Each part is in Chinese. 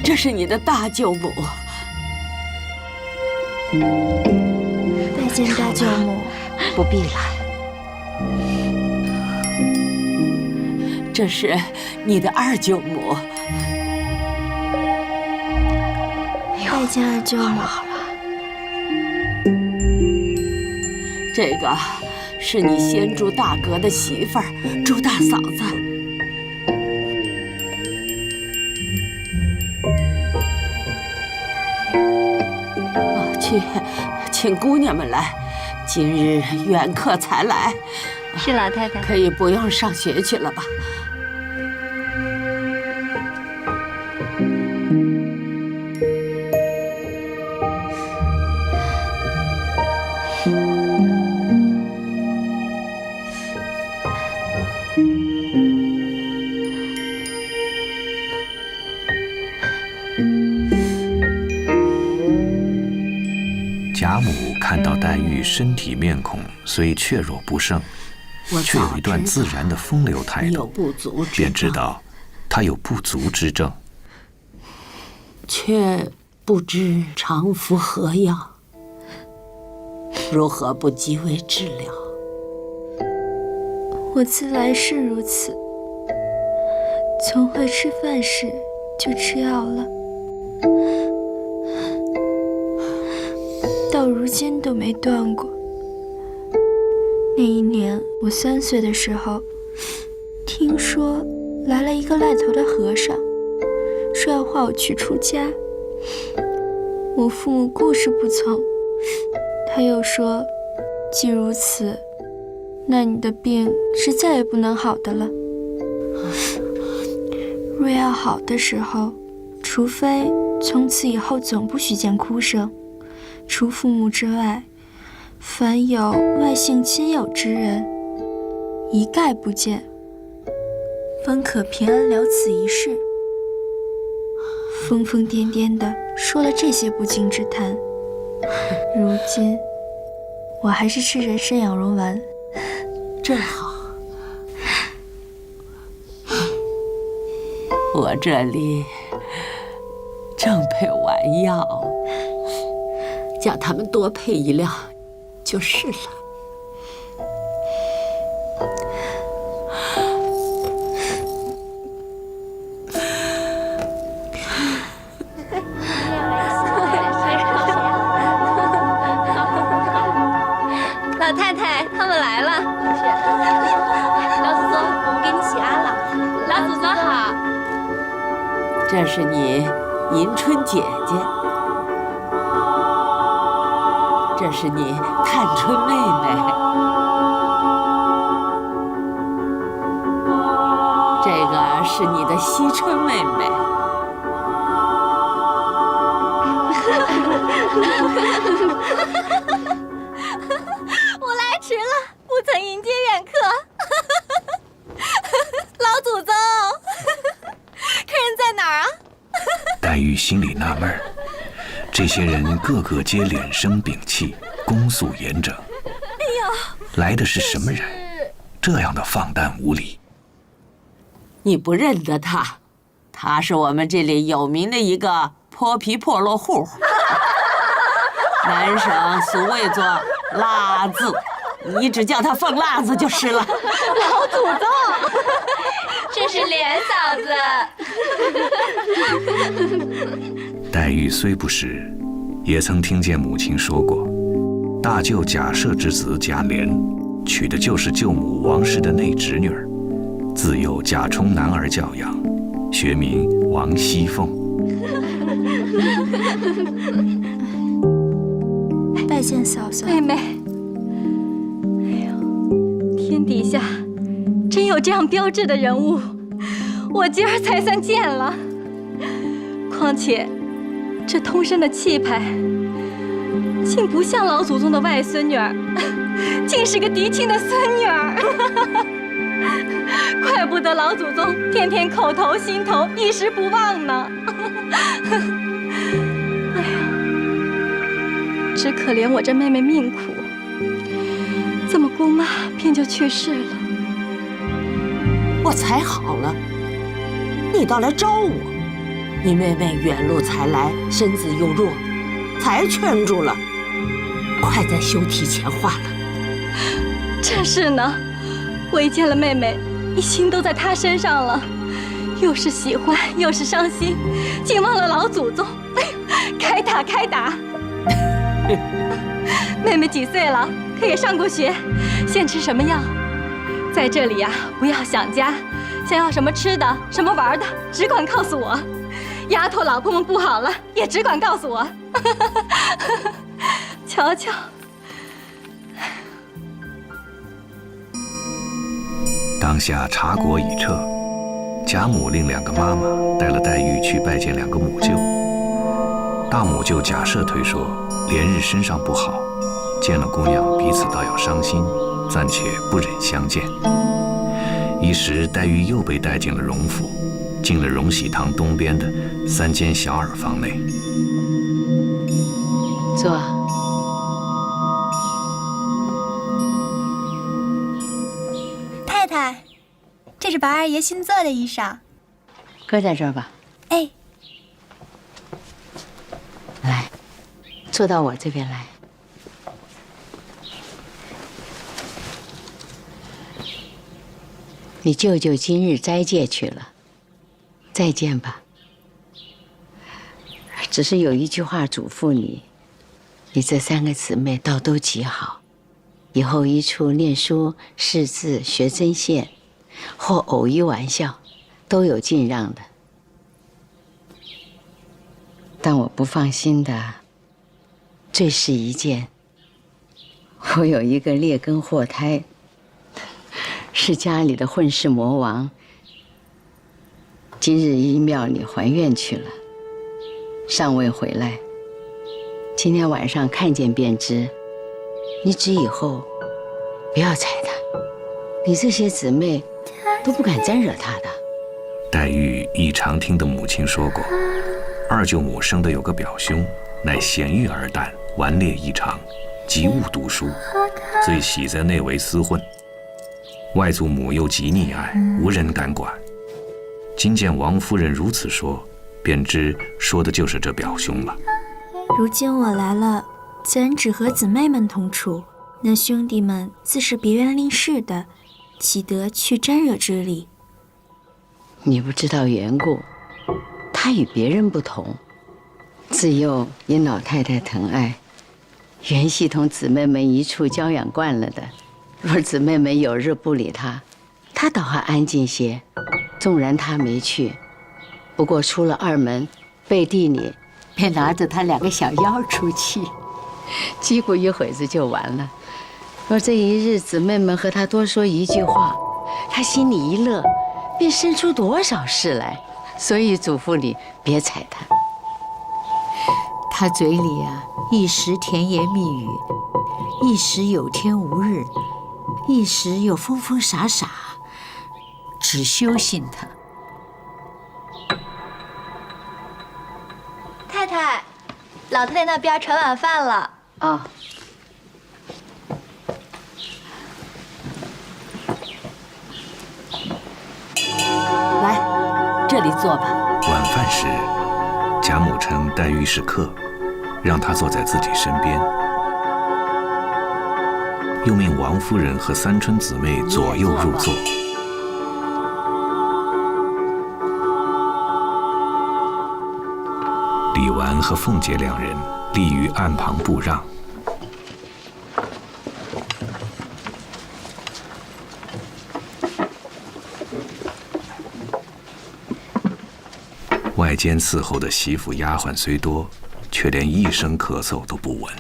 这是你的大舅母。拜见大舅母。不必了。这是你的二舅母。拜见二舅母。好了，这个是你先朱大哥的媳妇儿朱大嫂子。去，请姑娘们来。今日远客才来，是老太太。可以不用上学去了吧？贾母看到黛玉身体面孔虽确若不胜，却有一段自然的风流态度，便知道她有不足之症，却不知常服何药，如何不急为治疗？我自来是如此，从会吃饭时就吃药了，到如今都没断过。那一年我3岁的时候，听说来了一个赖头的和尚，说要化我去出家。我父母固是不从，他又说，既如此，那你的病是再也不能好的了。若要好的时候，除非从此以后总不许见哭声，除父母之外，凡有外姓亲友之人，一概不见，方可平安了此一世。疯疯癫癫地说了这些不敬之谈，如今我还是吃人参养荣丸。正好，我这里正配丸药，叫他们多配一料就是了。老太太他们来了。老祖宗，我们给你请安了。老祖宗好。这是你迎春姐姐，这是你探春妹妹，这个是你的惜春妹妹。我来迟了，不曾迎接远客。老祖宗，客人在哪儿啊？黛玉心里纳闷儿，这些人个个皆脸生屏气，恭肃严整。哎呦，来的是什么人？这样的放诞无礼。你不认得他，他是我们这里有名的一个泼皮破落户，南省俗谓作辣子，你只叫他凤辣子就是了。老祖宗，这是莲嫂子。黛玉虽不识，也曾听见母亲说过，大舅贾赦之子贾琏，娶的就是舅母王氏的内侄女儿，自幼贾充男儿教养，学名王熙凤。拜见嫂嫂。妹妹，哎呦，天底下真有这样标致的人物，我今儿才算见了。况且这通身的气派，竟不像老祖宗的外孙女儿，竟是个嫡亲的孙女儿。怪不得老祖宗天天口头心头一时不忘呢。哎呀，只可怜我这妹妹命苦，这么姑妈便就去世了。我才好了，你倒来招我，你妹妹远路才来，身子又弱，才劝住了，快在休提前化了。正是呢，我一见了妹妹，一心都在她身上了，又是喜欢又是伤心，竟忘了老祖宗。哎呀，开打开打！妹妹几岁了？可也上过学，现吃什么药？在这里呀，不要想家，想要什么吃的、什么玩的，只管告诉我。丫头老婆们不好了，也只管告诉我。瞧瞧。当下茶果已撤，贾母令2个妈妈带了黛玉去拜见2个母舅。大母舅贾赦推说，连日身上不好，见了姑娘彼此倒要伤心，暂且不忍相见。一时黛玉又被带进了荣府，进了荣禧堂东边的3间小耳房内。坐。太太，这是白二爷新做的衣裳。搁在这儿吧。哎，来，坐到我这边来。你舅舅今日斋戒去了，再见吧。只是有一句话嘱咐你，你这3个姊妹倒都极好，以后一处念书、识字、学针线，或偶一玩笑，都有尽让的。但我不放心的，最是一件，我有一个劣根祸胎。是家里的混世魔王，今日依庙里还愿去了，尚未回来。今天晚上看见便知。你只以后不要睬他，你这些姊妹都不敢沾惹他的。黛玉亦常听得母亲说过，二舅母生的有个表兄，乃贤育而淡，顽劣异常，极恶读书，最喜在内围厮混。外祖母又极溺爱，无人敢管。今见王夫人如此说，便知说的就是这表兄了。如今我来了，怎只和姊妹们同处？那兄弟们自是别院令事的，岂得去沾惹之理？你不知道缘故，他与别人不同，自幼因老太太疼爱，原系同姊妹们一处娇养惯了的。若姊妹们有日不理他，他倒还安静些。纵然他没去，不过出了二门，背地里便拿着他2个小妖出去，叽咕一会子就完了。若这一日姊妹们和他多说一句话，他心里一乐，便生出多少事来。所以嘱咐你别睬他。他嘴里啊，一时甜言蜜语，一时有天无日，一时又疯疯傻傻，只修信他。太太，老太太那边盛晚饭了。哦。来，这里坐吧。晚饭时，贾母称黛玉是客，让她坐在自己身边。又命王夫人和3春姊妹左右入座。李纨和凤姐2人立于岸旁不让。外间伺候的媳妇丫鬟虽多，却连一声咳嗽都不闻。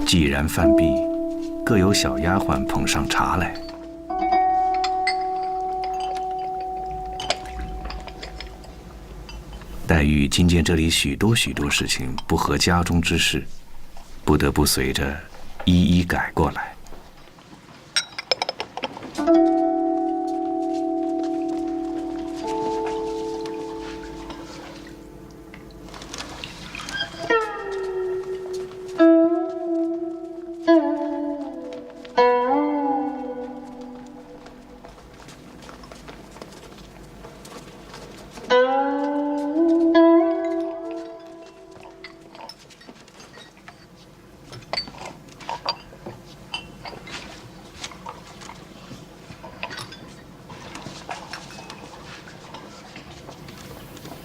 既然饭毕，各有小丫鬟捧上茶来。黛玉今见这里许多事情不合家中之事，不得不随着一一改过来。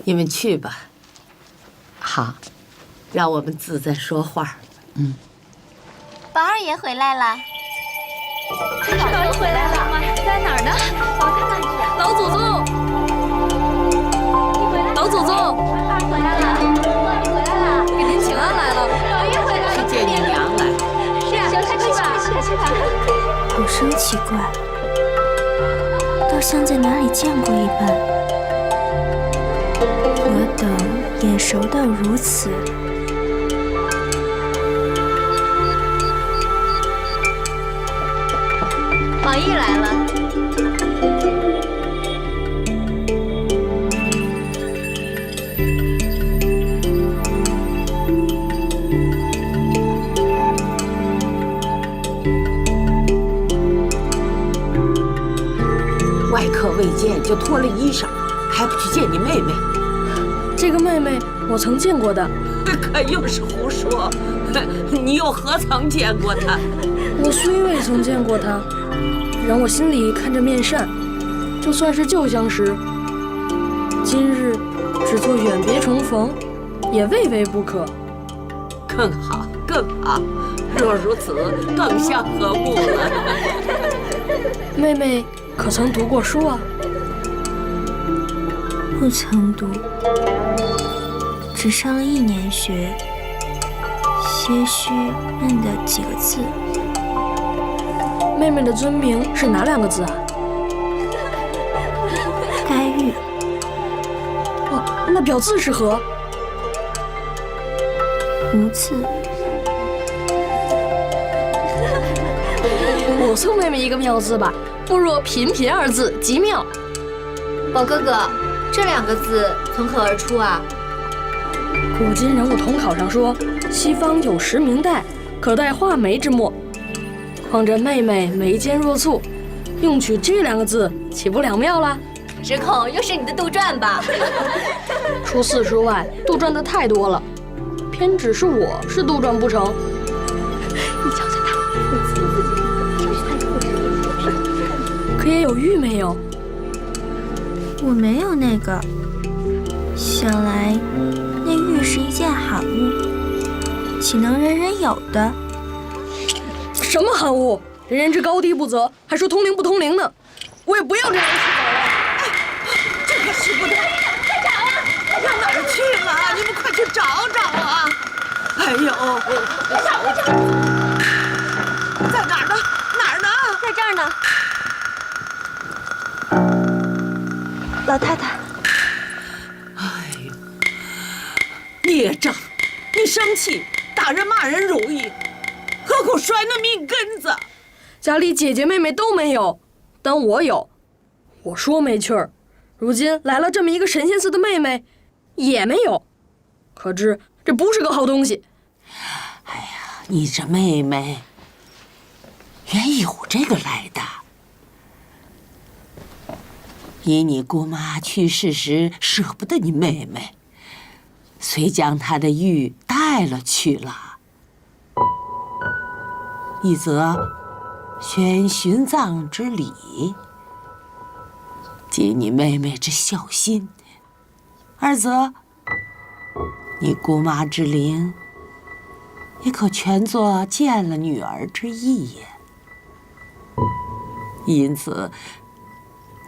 你们去吧，好，让我们自在说话。宝二爷回来了。宝儿回来了，在哪儿呢？我看看去。老祖宗，老祖宗，宝儿回来了，你回来了，给您请安来了。宝玉回来了，去见你娘来。是啊，快去吧，去吧。有声奇怪，倒像在哪里见过一般。我等眼熟到如此。宝玉来了。外客未见就脱了衣裳，还不去见你妹妹？这个妹妹我曾见过的。可又是胡说！你又何曾见过她？我虽未曾见过她，然我心里看着面善，就算是旧相识。今日只做远别重逢，也未为不可。更好，更好。若如此，更相和睦了。妹妹可曾读过书啊？不曾读，只上了1年学，些许认得几个字。妹妹的尊名是哪2个字啊？该玉。哦，那表字是何？无字。我送妹妹一个妙字吧，不若频频2字，极妙。宝哥哥，这2个字从何而出啊？古今人物统考上说，西方有时明代，可代画眉之墨。况这妹妹眉尖若蹙，用取这2个字，岂不两妙了？只恐又是你的杜撰吧？除4之外，杜撰的太多了，偏只是我是杜撰不成。你瞧瞧他，我自己上去看故事。可也有玉没有？我没有那个。想来那玉是一件罕物，岂能人人有的？什么罕物？人人之高低不择，还说通灵不通灵呢？我也不要这样去走了。这可使不得！快找啊！上哪儿去了？你们快去找找啊！哎呦，找！在哪儿呢？哪儿呢？在这儿呢。老太太。哎呦，孽障！你生气，打人骂人容易，何苦摔那命根子？家里姐姐妹妹都没有，但我有。我说没趣儿，如今来了这么一个神仙似的妹妹，也没有。可知这不是个好东西。哎呀，你这妹妹原有这个来的。因你姑妈去世时舍不得你妹妹，遂将她的玉带了去了。一则宣殉葬之礼，记你妹妹之孝心；二则你姑妈之灵，也可全作见了女儿之意也。因此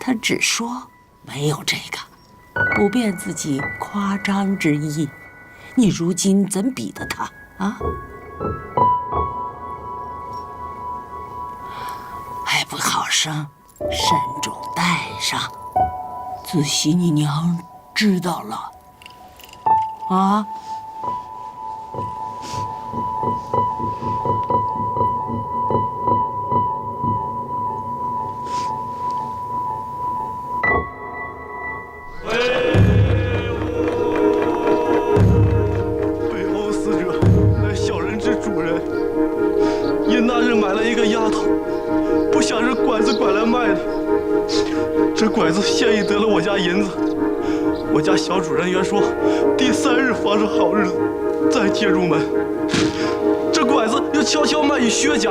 他只说没有这个，不便自己夸张之意。你如今怎比得他啊？还不好生慎重带上，仔细你娘知道了啊？日买了一个丫头，不想是拐子拐来卖的。这拐子现已得了我家银子，我家小主人原说第3日方是好日子，再接入门。这拐子又悄悄卖与薛家。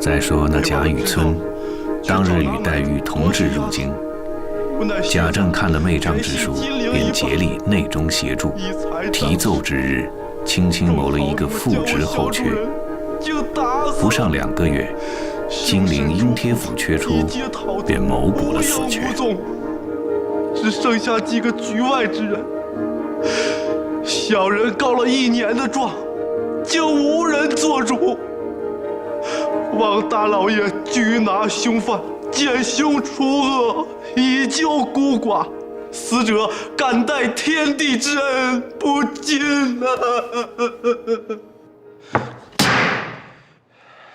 再说那贾雨村，当日与黛玉同至入京。贾政看了媚丈之书，便竭力内中协助。提奏之日，轻轻谋了一个副职后缺。不上2个月，金陵应贴府缺出，便谋补了死缺。只剩下几个局外之人，小人告了1年的状，竟无人做主。望大老爷拘拿凶犯，减凶除恶，以救孤寡。死者感戴天地之恩，不尽啊！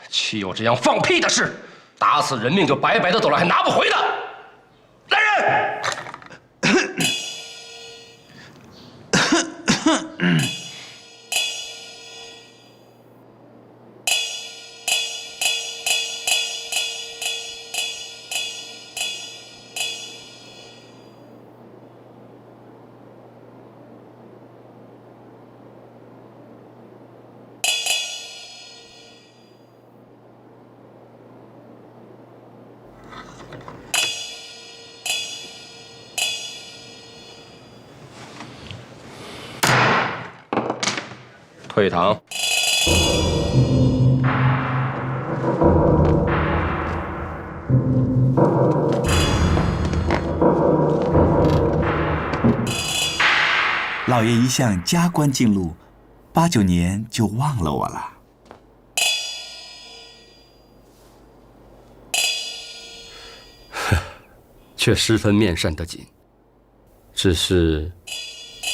岂有这样放屁的事？打死人命就白白的走了，还拿不回的！来人！退堂。老爷一向加官进禄，8、9年就忘了我了。却十分面善得紧，只是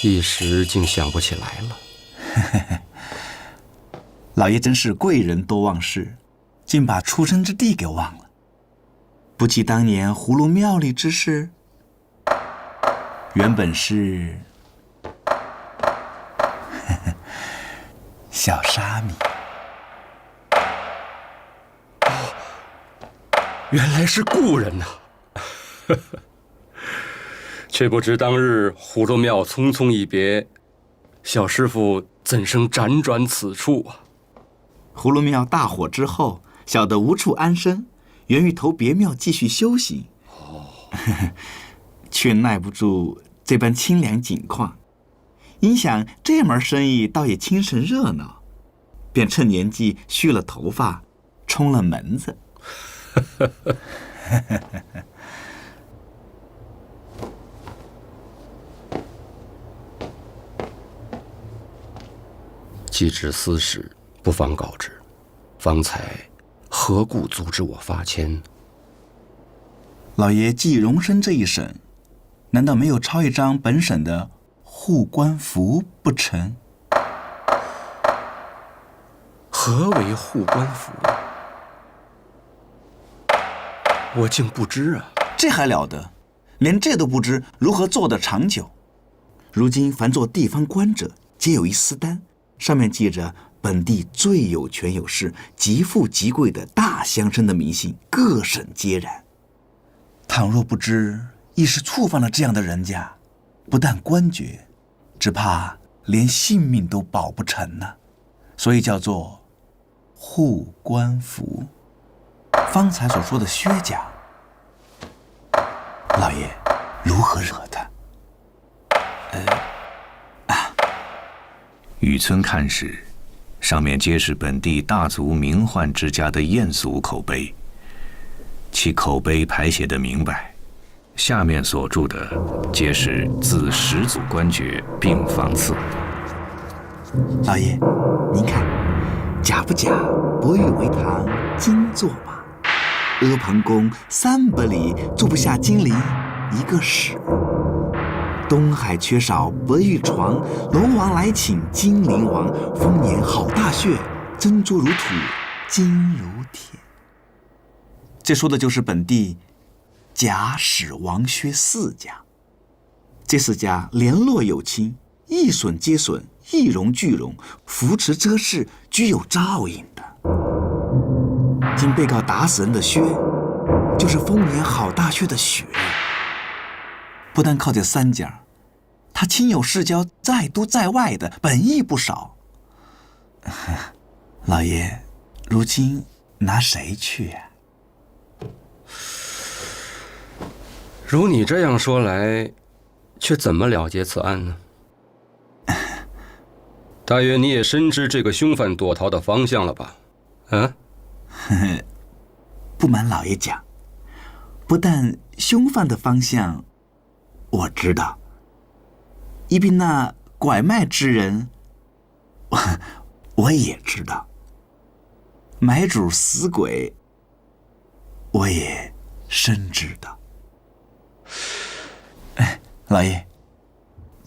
一时竟想不起来了。老爷真是贵人多忘事，竟把出生之地给忘了。不记当年葫芦庙里之事，原本是小沙弥。原来是故人呐！却不知当日葫芦庙匆匆一别，小师傅怎生辗转此处啊？葫芦庙大火之后，小的无处安身，原欲投别庙继续修行，却耐不住这般清凉景况，因想这门生意倒也精神热闹，便趁年纪蓄了头发，冲了门子。既知私事，不妨告知。方才何故阻止我发签？老爷既荣升这一省，难道没有抄一张本省的护官符不成？何为护官符？我竟不知啊！这还了得？连这都不知，如何做得长久？如今凡做地方官者，皆有一私单，上面记着本地最有权有势、极富极贵的大乡绅的名姓，各省皆然。倘若不知，亦是触犯了这样的人家，不但官爵，只怕连性命都保不成呢。所以叫做护官符。方才所说的薛家，老爷如何惹他？雨村看时，上面皆是本地大族名宦之家的艳俗口碑，其口碑排写得明白，下面所注的皆是自10祖官爵并房次。老爷，您看，假不假？伯玉为堂，金作马。阿房宫300里，住不下金陵一个史。东海缺少伯玉床，龙王来请金陵王。丰年好大穴，珍珠如土，金如铁。这说的就是本地贾史王薛4家。这4家联络有亲，一损皆损，一荣俱荣，扶持遮事，具有照应的。经被告打死人的薛，就是丰年好大薛的雪。不但靠这三家，他亲友世交在都在外的本亦不少。老爷，如今拿谁去啊？如你这样说来，却怎么了结此案呢？大约你也深知这个凶犯躲逃的方向了吧？啊？不瞒老爷讲，不但凶犯的方向我知道，一并那拐卖之人我也知道，买主死鬼我也深知道。老爷，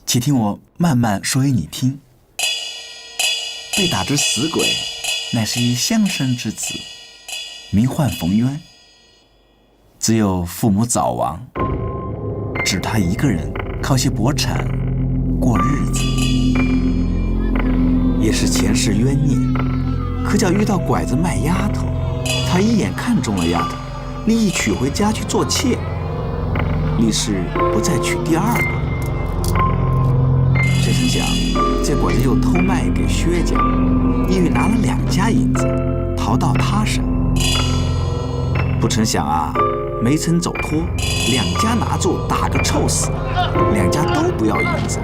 且听我慢慢说给你听。被打之死鬼，乃是一乡绅之子，名唤冯渊。只有父母早亡，只他一个人靠些薄产过日子，也是前世冤孽。可巧遇到拐子卖丫头，他一眼看中了丫头，立意娶回家去做妾。立誓不再娶第二个。谁成想，这拐子又偷卖给薛家，意欲拿了2家银子，逃到他省。不成想啊，没曾走脱，2家拿住，打个臭死，2家都不要银子，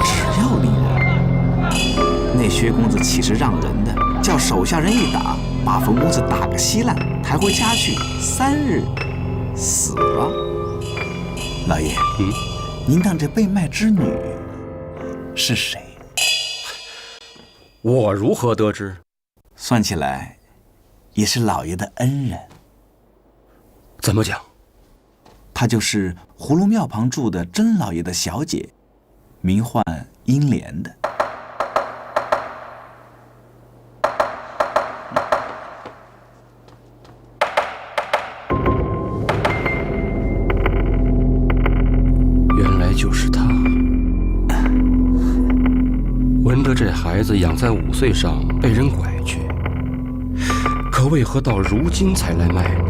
只要利刃。那薛公子岂是让人的，叫手下人一打，把冯公子打个稀烂，抬回家去，3日死了。老爷，您当这被卖之女是谁？我如何得知？算起来，也是老爷的恩人。怎么讲？她就是葫芦庙旁住的甄老爷的小姐，名唤英莲的。就是他。闻得这孩子养在5岁上被人拐去，可为何到如今才来卖呢？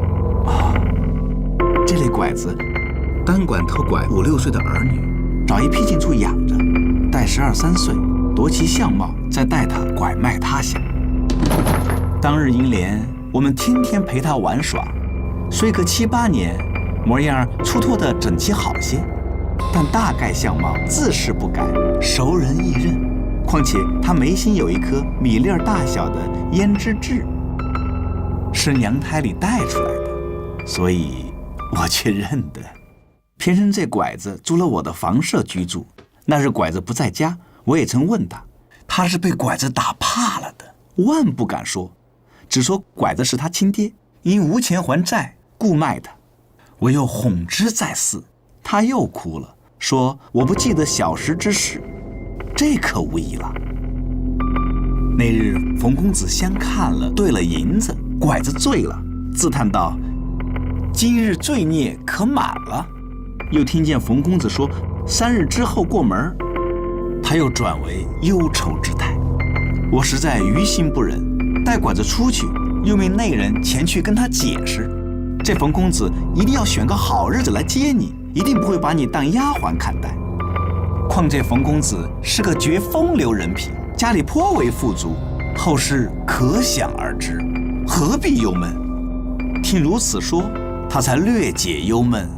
这类拐子单管偷拐5、6岁的儿女，找一僻静处养着，待12、13岁，夺其相貌，再带他拐卖他乡。当日英莲，我们天天陪他玩耍，虽隔7、8年，模样出脱的整齐好些。但大概相貌自是不改，熟人易认。况且他眉心有一颗米粒儿大小的胭脂痣，是娘胎里带出来的，所以我却认得。偏生这拐子租了我的房舍居住，那日拐子不在家，我也曾问他，他是被拐子打怕了的，万不敢说，只说拐子是他亲爹，因无钱还债，故卖他。我又哄之再四，他又哭了，说我不记得小时之事，这可无疑了。那日冯公子相看了，兑了银子，拐子醉了，自叹道：“今日罪孽可满了。”又听见冯公子说3日之后过门，他又转为忧愁之态。我实在于心不忍，带拐子出去，又命内人前去跟他解释，这冯公子一定要选个好日子来接你，一定不会把你当丫鬟看待。况这冯公子是个绝风流人品，家里颇为富足，后事可想而知，何必忧闷？听如此说，他才略解忧闷，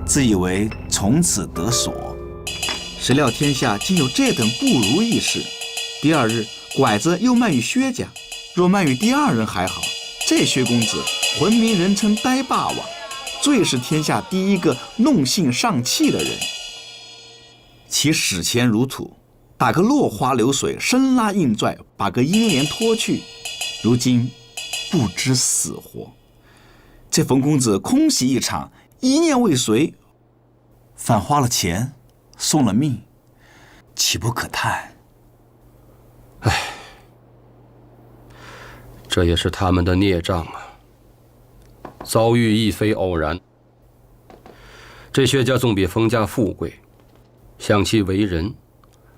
自以为从此得所。谁料天下竟有这等不如意事。第2日，拐子又卖与薛家，若卖与第2人还好，这薛公子闻名人称呆霸王，最是天下第一个弄性上气的人。其使钱如土，打个落花流水，生拉硬拽，把个英莲拖去，如今不知死活。这冯公子空喜一场，一念未遂，反花了钱，送了命，岂不可叹？唉，这也是他们的孽障啊！遭遇亦非偶然。这薛家纵比冯家富贵，想其为人，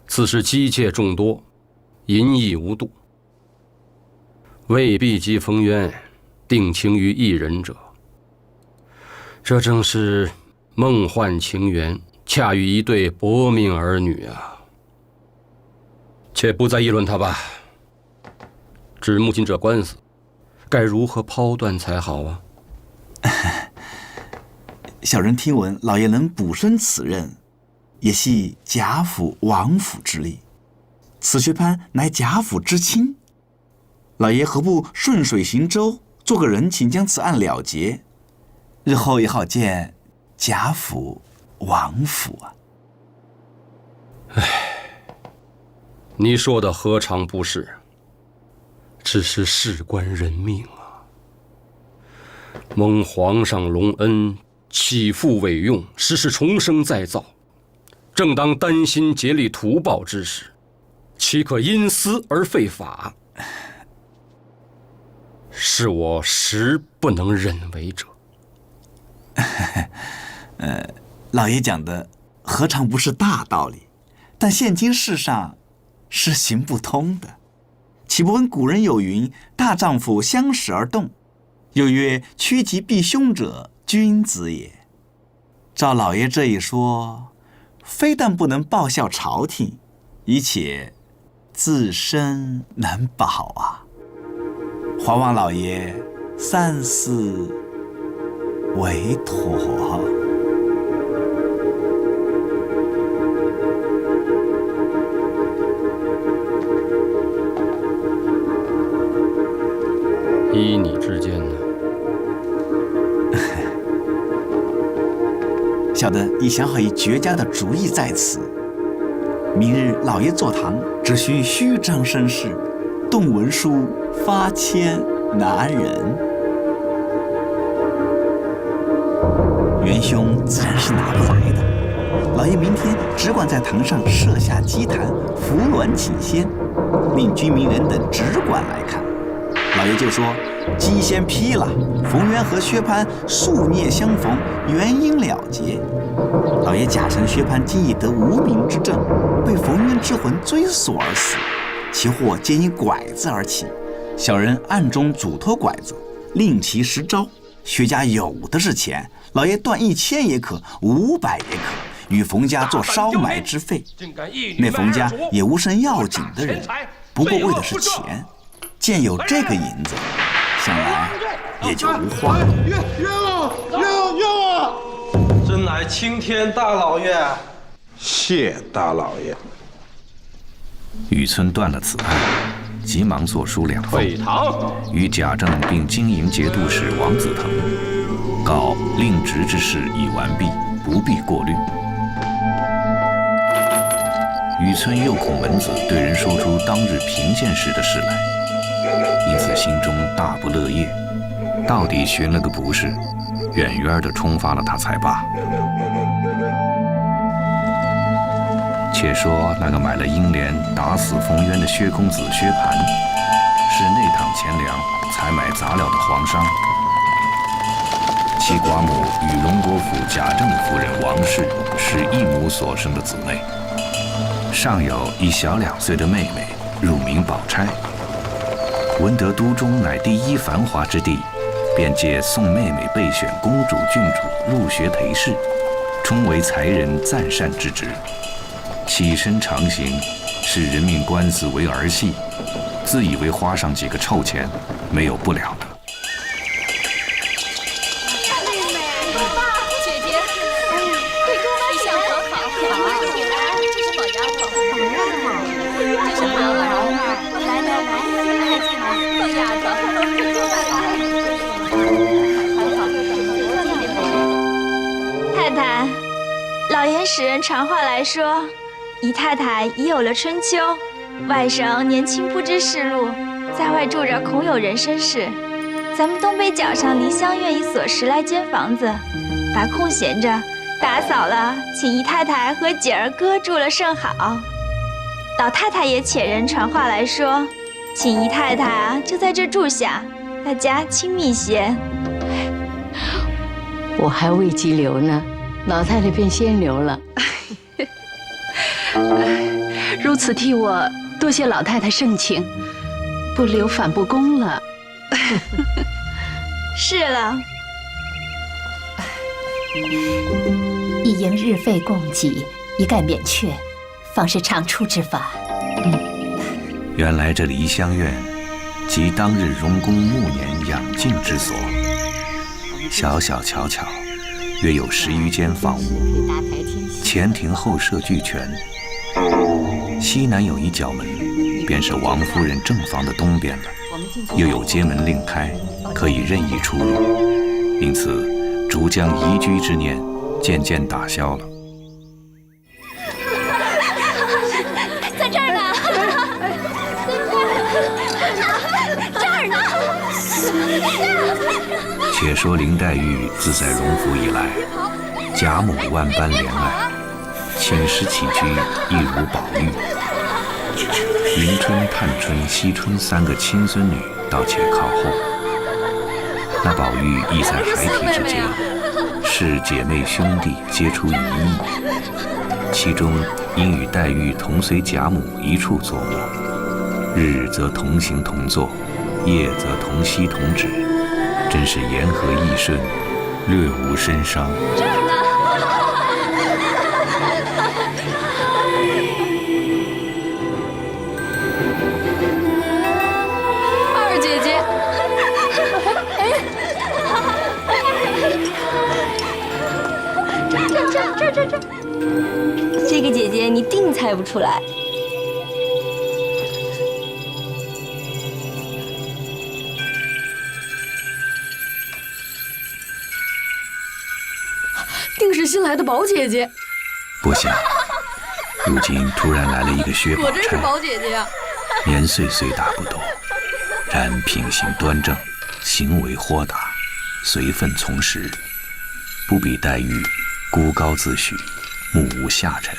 自是姬妾众多，淫逸无度，未必及冯渊定情于一人者，这正是梦幻情缘，恰与一对薄命儿女啊！且不再议论他吧。至目前这官司，该如何抛断才好啊？小人听闻老爷能补升此任，也系贾府、王府之力。此薛蟠乃贾府之亲，老爷何不顺水行舟，做个人情，将此案了结，日后也好见贾府、王府啊！唉，你说的何尝不是？只是事关人命啊！蒙皇上隆恩，起复委用，实是重生再造。正当担心竭力图报之时，岂可因私而废法？是我实不能忍为者。老爷讲的何尝不是大道理？但现今世上是行不通的。岂不闻古人有云：大丈夫相使而动，又曰趋吉避凶者君子也。照老爷这一说，非但不能报效朝廷，而且自身难保啊！还望老爷三思为妥。依你之见呢？小的已想好一绝佳的主意在此。明日老爷坐堂，只需虚张声势，动文书，发签拿人。元凶自然是拿不来的。老爷明天只管在堂上设下祭坛，扶鸾请仙，令居民人等只管来看。老爷就说：祭先批了，冯渊和薛蟠宿孽相逢，原因了结。老爷假称薛蟠今已得无名之症，被冯渊之魂追索而死，其祸皆因拐子而起。小人暗中嘱托拐子，令其实招。薛家有的是钱，老爷断1000也可，500也可，与冯家做烧埋之费。那冯家也无甚要紧的人，不过为的是钱。见有这个银子，想来也就无话了。冤枉！真乃青天大老爷，谢大老爷。雨村断了此案，急忙作书2封，与贾政并经营节度使王子腾，告令职之事已完毕，不必过虑。雨村又恐门子对人说出当日平见时的事来，因此心中大不乐业，到底寻了个不是，远远地冲发了他才罢。且说那个买了英莲打死冯渊的薛公子薛蟠，是内躺钱粮采买杂料的皇商，其寡母与荣国府贾政夫人王氏是一母所生的姊妹，尚有一小2岁的妹妹，乳名宝钗。闻得都中乃第一繁华之地，便借宋妹妹备选公主、郡主入学陪侍，充为才人赞善之职。起身长行，视人命官司为儿戏，自以为花上几个臭钱，没有不了的。姐姐，对姑妈想多好，这是宝丫头，这是宝儿，来，宝丫头。太太，老爷使人传话来说，姨太太已有了春秋，外甥年轻不知世路，在外住着恐有人生事。咱们东北角上梨香院已锁10来间房子，把空闲着打扫了，请姨太太和姐儿哥住了甚好。老太太也遣人传话来说，请姨太太就在这住下，大家亲密些。我还未及留呢，老太太便先留了。如此替我多谢老太太盛情，不留反不公了。是了。一应日费供给，一概免却，方是长处之法。原来这梨香院即当日荣公暮年养静之所，小小巧巧，约有10余间房屋，前庭后舍俱全。西南有一角门，便是王夫人正房的东边了，又有街门另开，可以任意出入，因此逐将移居之念渐渐打消了。在这儿呢，这儿呢。且说林黛玉自在荣府以来，贾母万般怜爱，寝食起居亦如宝玉。迎春、探春、惜春3个亲孙女倒且靠后，那宝玉亦在孩提之间，是姐妹兄弟皆出一意，其中因与黛玉同随贾母一处作卧，日则同行同坐，夜则同息同止，真是言和意顺，略无身伤。这儿呢。二姐姐，这，这个姐姐你定猜不出来。定是新来的宝姐姐。不想，如今突然来了一个薛宝钗，果真是宝姐姐呀！年岁虽大不多，然品行端正，行为豁达，随分从时，不比黛玉孤高自许，目无下尘。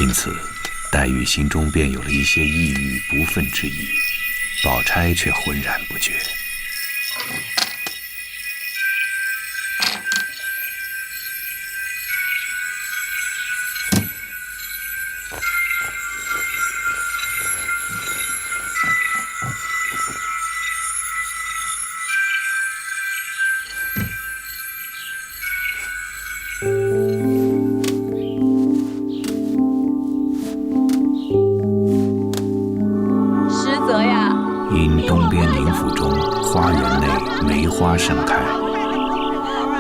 因此，黛玉心中便有了一些抑郁不忿之意，宝钗却浑然不觉。因东边宁府中花园内梅花盛开，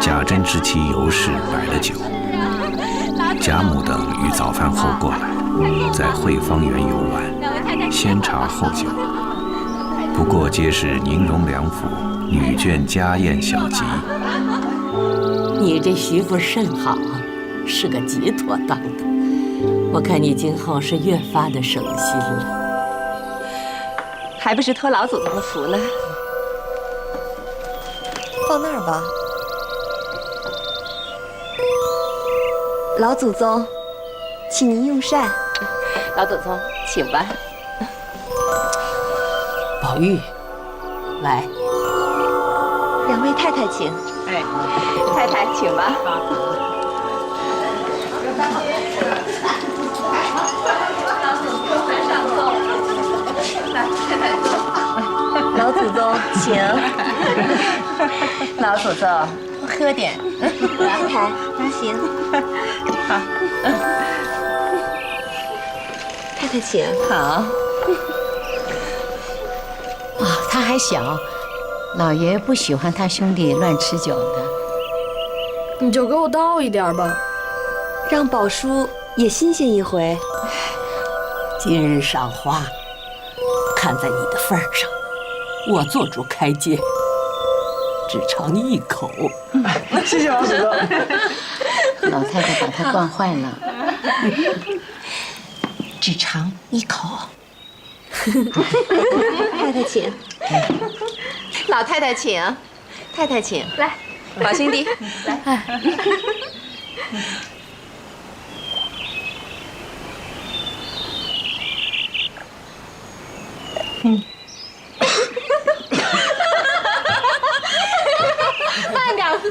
贾珍之妻尤氏摆了酒，贾母等于早饭后过来，在惠芳园游玩，先茶后酒，不过皆是宁荣两府女眷家宴小集。你这媳妇甚好，是个极妥当的，我看你今后是越发的省心了。还不是托老祖宗的福呢。放那儿吧。老祖宗，请您用膳。老祖宗，请吧。宝玉，来。两位太太请。哎，太太请吧。老祖宗，请。老祖宗，喝点。太太，请。好。太太请。好。啊，他还小，老爷不喜欢他兄弟乱吃酒的。你就给我倒一点吧，让宝叔也新鲜一回。今日赏花，看在你的份上，我做主开戒，只尝一口。谢谢老祖宗。老太太把他惯坏了，只尝一口。太太请。老太太请，太太请。来，宝兄弟，来。慢点喝。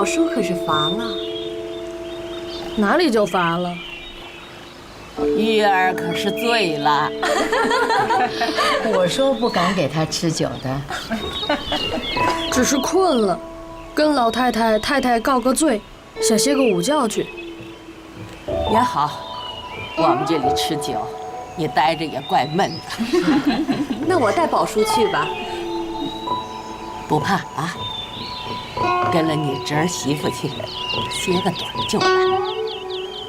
叔可是罚了。哪里就罚了？玉儿可是醉了。我说不敢给他吃酒的，只是困了，跟老太太、太太告个罪，想歇个午觉去。也好，我们这里吃酒，你待着也怪闷的。那我带宝叔去吧。不怕啊，跟了你侄儿媳妇去，歇个短就来。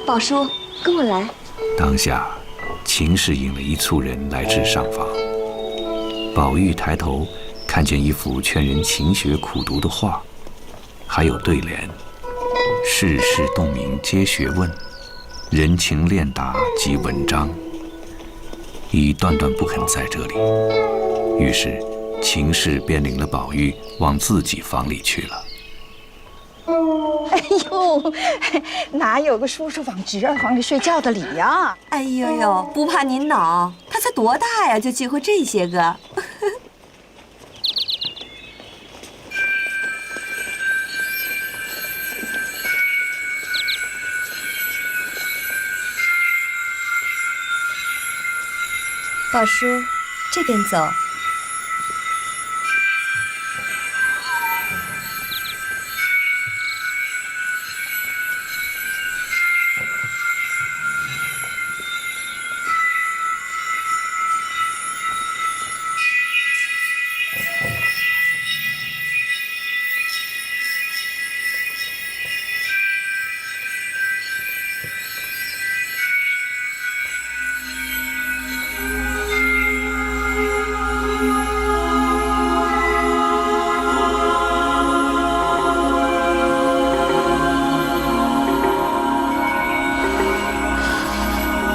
宝叔，跟我来。当下，秦氏引了一簇人来至上房。宝玉抬头看见一幅劝人勤学苦读的画，还有对联：世事洞明皆学问，人情练达即文章。已断断不肯在这里，于是秦氏便领了宝玉往自己房里去了。哎呦，哪有个叔叔往侄儿房里睡觉的理呀？哎呦呦，不怕您恼，他才多大呀，就忌讳这些个。宝叔，这边走。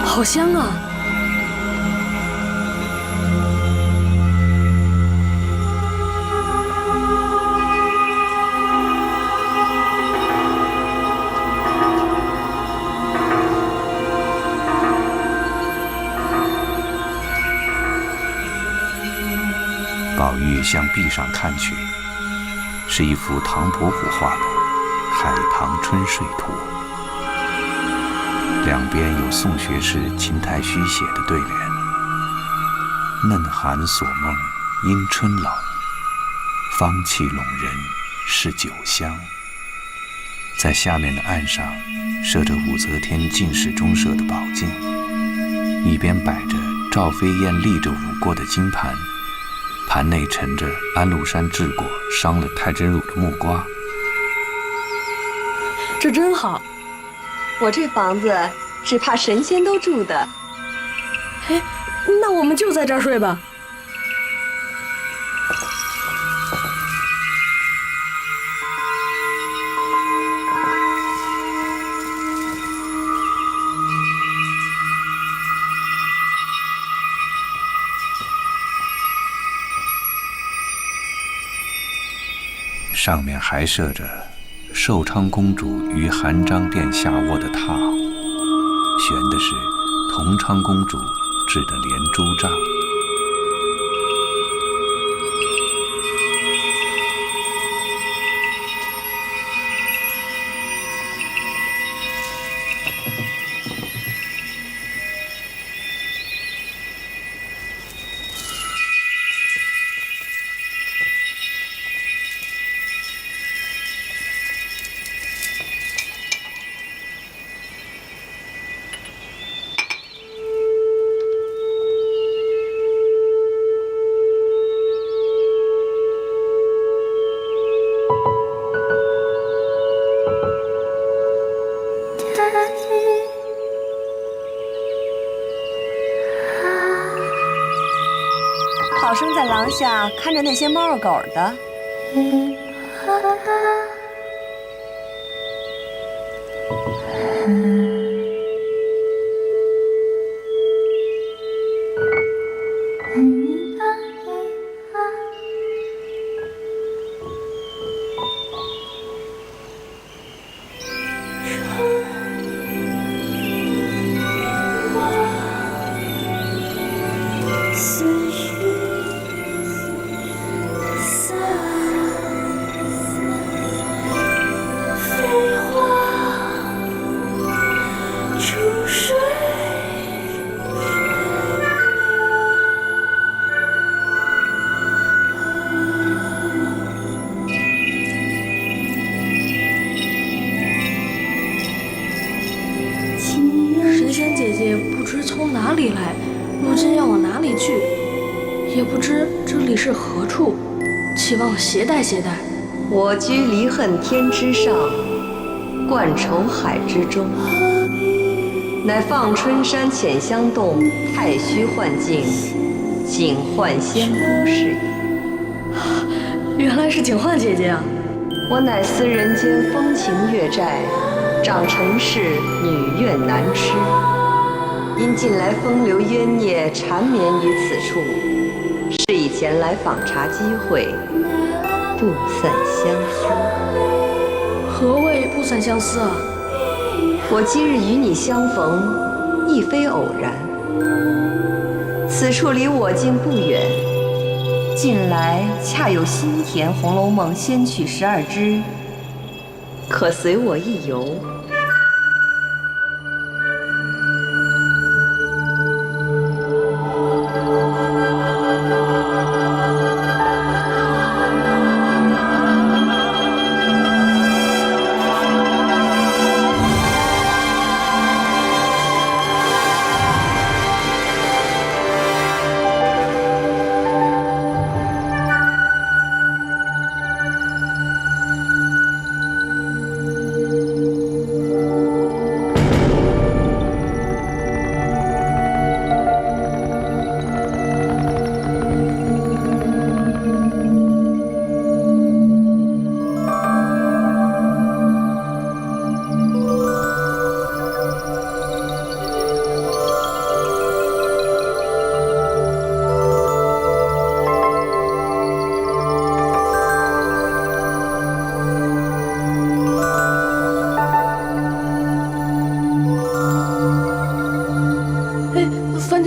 好香啊！宝玉向壁上看去，是一幅唐伯虎画的《海棠春睡图》。两边有宋学士秦太虚写的对联：嫩寒锁梦因春冷，芳气笼人是酒香。在下面的案上设着武则天进士中设的宝镜，一边摆着赵飞燕立着舞过的金盘，盘内盛着安禄山治过伤了太真乳的木瓜。这真好。我这房子只怕神仙都住的。哎，那我们就在这儿睡吧。上面还设着寿昌公主于含章殿下卧的榻，悬的是同昌公主制的连珠帐。好生在廊下看着那些猫儿狗的。不知要往哪里去，也不知这里是何处，期望携带携带。我居离恨天之上，冠愁海之中。乃放春山浅香洞，太虚幻境，景幻仙姑是也。原来是景幻姐姐啊！我乃思人间风情月债，长尘世女怨难痴。因近来风流冤孽缠绵于此处，是以前来访茶机会，不散相思。何谓不散相思啊？我今日与你相逢，亦非偶然。此处离我境不远，近来恰有新填《红楼梦》仙曲12支，可随我一游。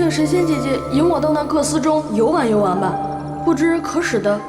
神仙姐姐引我到那客司中游玩游玩吧，不知可使得